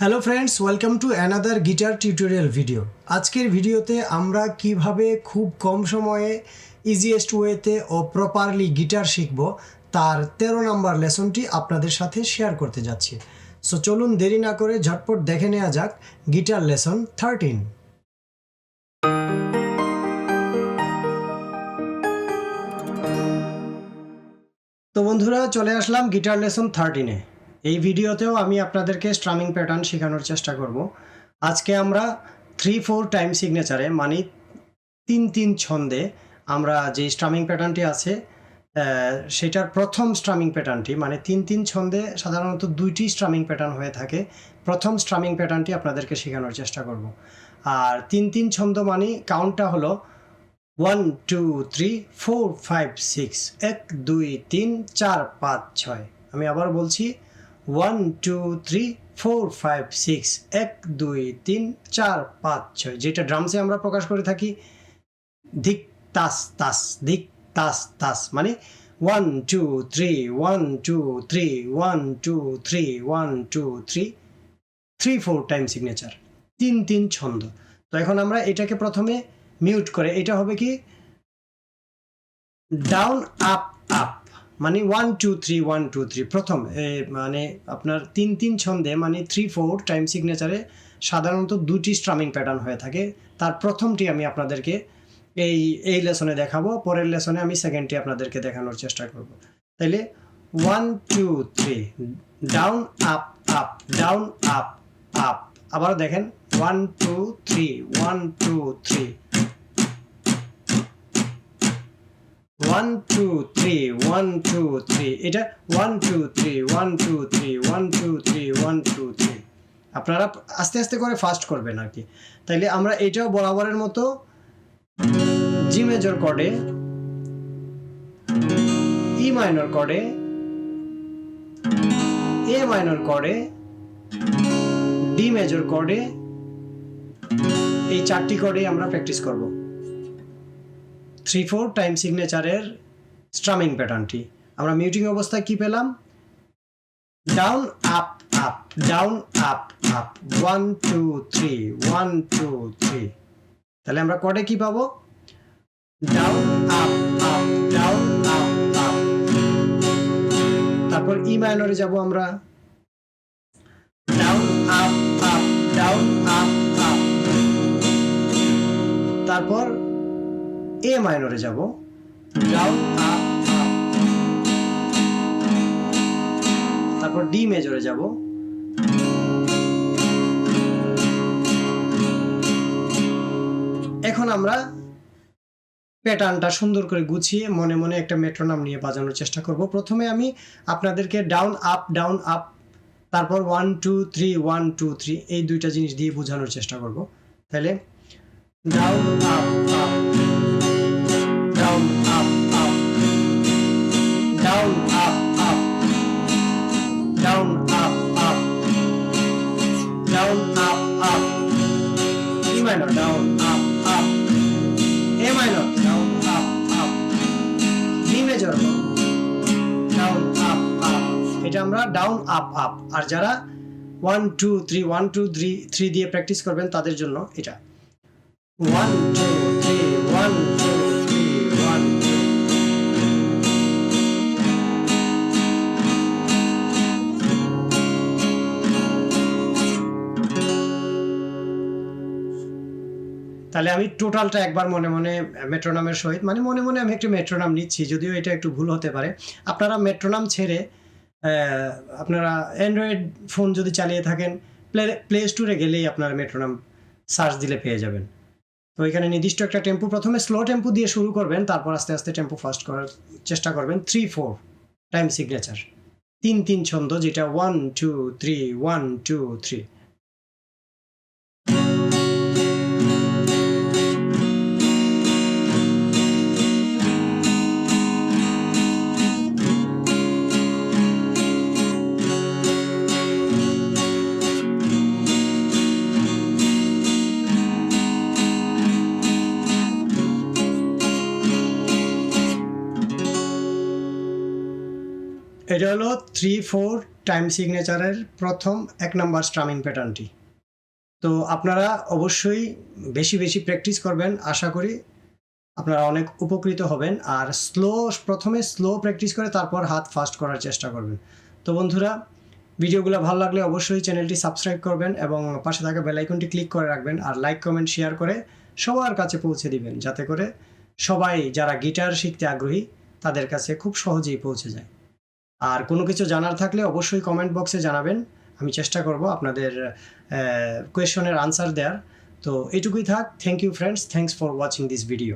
Hello friends, welcome to another guitar tutorial video. আজকের ভিডিওতে আমরা কিভাবে খুব কম সময়ে ইজিয়েস্ট ওয়েতে ও প্রপারলি গিটার শিখব তার 13 নম্বর লেসনটি আপনাদের সাথে শেয়ার করতে যাচ্ছি। সো চলুন দেরি না করে ঝটপট দেখে নেওয়া যাক গিটার লেসন 13। তো বন্ধুরা, চলে আসলাম গিটার লেসন 13-এ। এই ভিডিওতেও আমি আপনাদেরকে স্ট্রামিং প্যাটার্ন শেখানোর চেষ্টা করব। আজকে আমরা 3-4 টাইম সিগনেচারে মানে 3-3 ছন্দে আমরা যে স্ট্রামিং প্যাটার্নটি আছে সেটার প্রথম স্ট্রামিং প্যাটার্নটি মানে 3-3 ছন্দে সাধারণত দুইটি স্ট্রামিং প্যাটার্ন হয়ে থাকে। প্রথম স্ট্রামিং প্যাটার্নটি আপনাদেরকে শেখানোর চেষ্টা করব। আর 3-3 ছন্দ মানে কাউন্টটা হলো 1 2 3 4 5 6, 1 2 3 4 5 6। আমি আবার বলছি 1 2 3 4 5 6, 1 2 3 4 5 6, যেটা ড্রামসে আমরা প্রকাশ করে থাকি ধিক তাস তাস, ধিক তাস তাস, মানে 1 2 3 1 2 3 1 2 3 1 2 3 3 4 টাইম সিগনেচার, 3-3 ছন্দ। তো এখন আমরা এটাকে প্রথমে মিউট করে এটা হবে কি ডাউন আপ আপ, মানে 1 2 3 1 2 3 প্রথম মানে আপনার 3-3 ছন্দে মানে 3-4 টাইম সিগনেচারে সাধারণত দুটি স্ট্রামিং প্যাটার্ন হয়ে থাকে। তার প্রথমটি আমি আপনাদেরকে এই লেসনে দেখাবো, পরের লেসনে আমি সেকেন্ডটি আপনাদেরকে দেখানোর চেষ্টা করব। তাইলে 1 2 3 down up up, down up up. আবারও দেখেন 1 2 3 1 2 3 1 2 3 1 2 3, এটা 1 2 3 1 2 3 1 2 3 1 2 3। আপনারা আস্তে আস্তে করে ফাস্ট করবেন আর কি। তাইলে আমরা এটাও বরাবরের মতো জি মেজর কর্ডে, ই মাইনর কর্ডে, এ মাইনর কর্ডে, ডি মেজর কর্ডে, এই চারটি কর্ডে আমরা প্র্যাকটিস করব 3-4 টাইম সিগনেচারের স্ট্রামিং প্যাটার্নটি। আমরা মিউটিং অবস্থায় কি পেলাম? Down up up, down up up, 1 2 3 1 2 3। তাহলে আমরা কর্ডে কি পাবো? Down up up, down up up. তারপর ই মাইনরে যাব আমরা, down up up, down up up. তারপর এ মাইনরে যাব, ডাউন আপ আপ। তারপর ডি মেজরে যাব, এখন আমরা প্যাটার্নটা সুন্দর করে গুছিয়ে মনে মনে একটা মেট্রোনম নিয়ে বাজানোর চেষ্টা করব। প্রথমে আমি আপনাদেরকে ডাউন আপ, তারপর 1 2 3 1 2 3 এই দুইটা জিনিস দিয়ে বোঝানোর চেষ্টা করব। তাহলে down up up, down up up, down up up, down up up, down up up, E minor down up up, A minor down up up, D major down up up. এটা আমরা ডাউন আপ আপ। আর যারা 1 2 3 1 2 3 দিয়ে practice করবেন তাদের জন্য এটা 1 2 3 1 2 3 1 2। তাহলে আমি টোটালটা একবার মনে মনে মেট্রোনমের সহিত মানে মনে মনে আমি একটু মেট্রোনম নিচ্ছি, যদিও এটা একটু ভুল হতে পারে। আপনারা মেট্রোনম ছেড়ে আপনারা অ্যান্ড্রয়েড ফোন যদি চালিয়ে থাকেন প্লে স্টোরে গেলেই আপনারা মেট্রোনম সার্চ দিলে পেয়ে যাবেন। তো এখানে নির্দিষ্ট একটা টেম্পো, প্রথমে স্লো টেম্পো দিয়ে শুরু করবেন, তারপর আস্তে আস্তে টেম্পো ফাস্ট করার চেষ্টা করবেন। 3-4 টাইম সিগনেচার, 3-3 ছন্দ, যেটা 1 2 3 1 2 3। এটা হলো 3-4 টাইম সিগনেচারের প্রথম 1 নাম্বার স্ট্রামিং প্যাটার্নটি। তো আপনারা অবশ্যই বেশি বেশি প্র্যাকটিস করবেন, আশা করি আপনারা অনেক উপকৃত হবেন। আর প্রথমে স্লো প্র্যাকটিস করে তারপর হাত ফাস্ট করার চেষ্টা করবেন। তো বন্ধুরা, ভিডিওগুলো ভালো লাগলে অবশ্যই চ্যানেলটি সাবস্ক্রাইব করবেন এবং পাশে থাকা বেল আইকনটি ক্লিক করে রাখবেন, আর লাইক কমেন্ট শেয়ার করে সবার কাছে পৌঁছে দিবেন, যাতে করে সবাই যারা গিটার শিখতে আগ্রহী তাদের কাছে খুব সহজেই পৌঁছে যায়। আর কোনো কিছু জানার থাকলে অবশ্যই কমেন্ট বক্সে জানাবেন, আমি চেষ্টা করব আপনাদের কোয়েশনের আনসার দেওয়ার। তো এইটুকুই থাক। Thank you friends, thanks for watching this video.